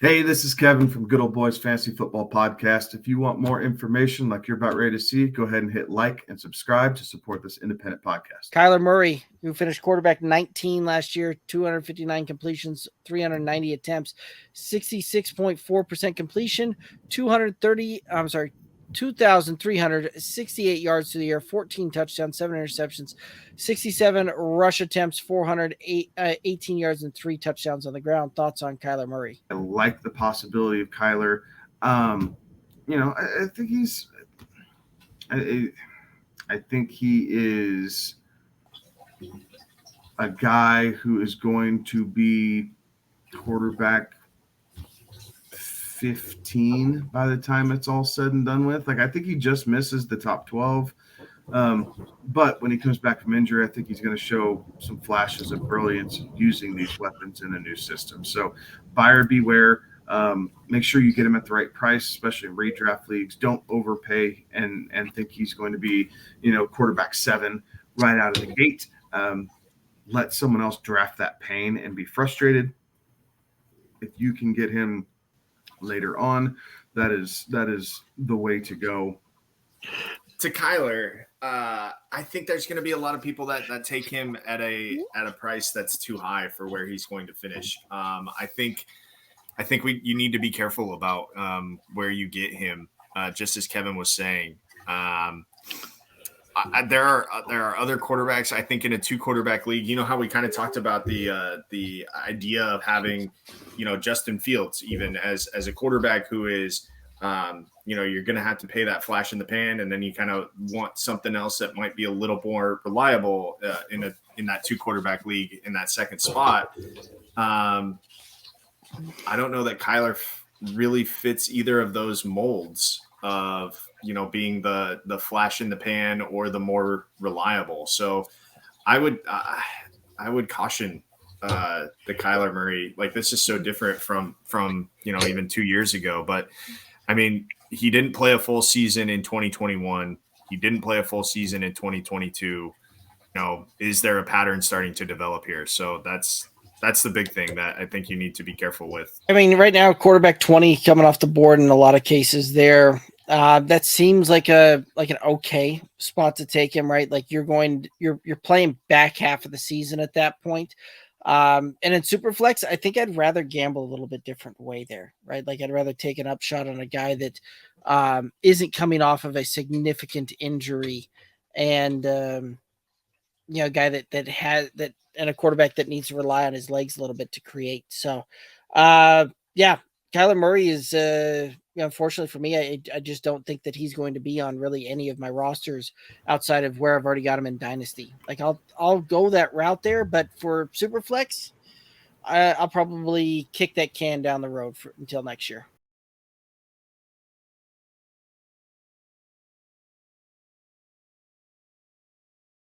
Hey, this is Kevin from Good Old Boys Fantasy Football Podcast. If you want more information like you're about ready to see, go ahead and hit like and subscribe to support this independent podcast. Kyler Murray, who finished quarterback 19 last year, 259 completions, 390 attempts, 66.4% completion, 2,368 yards to the air, 14 touchdowns, 7 interceptions, 67 rush attempts, 418 yards, and 3 touchdowns on the ground. Thoughts on Kyler Murray? I like the possibility of Kyler. I think I think he is a guy who is going to be quarterback 15 by the time it's all said and done with. I think he just misses the top 12. But when he comes back from injury, I think he's going to show some flashes of brilliance using these weapons in a new system. So buyer beware. Make sure you get him at the right price, especially in redraft leagues. Don't overpay and think he's going to be, quarterback 7 right out of the gate. Let someone else draft that pain and be frustrated. If you can get him later on, that is the way to go. To Kyler, I think there's going to be a lot of people that take him at a price that's too high for where he's going to finish. I think you need to be careful about where you get him. Just as Kevin was saying, there are other quarterbacks. I think in a 2-quarterback league, you know how we kind of talked about the idea of having, Justin Fields even as a quarterback who is. You're going to have to pay that flash in the pan, and then you kind of want something else that might be a little more reliable in that 2-quarterback league in that second spot. I don't know that Kyler really fits either of those molds of, being the flash in the pan or the more reliable. So I would caution the Kyler Murray. This is so different from even 2 years ago, but I mean, he didn't play a full season in 2021. He didn't play a full season in 2022. Is there a pattern starting to develop here? So that's the big thing that I think you need to be careful with. I mean, right now, quarterback 20 coming off the board in a lot of cases there. That seems like an okay spot to take him, right? You're playing back half of the season at that point. And in Superflex, I think I'd rather gamble a little bit different way there, right? I'd rather take an upshot on a guy that isn't coming off of a significant injury, and a guy that has that, and a quarterback that needs to rely on his legs a little bit to create. So, Kyler Murray is unfortunately for me, I just don't think that he's going to be on really any of my rosters outside of where I've already got him in Dynasty. I'll go that route there, but for Superflex, I'll probably kick that can down the road until next year.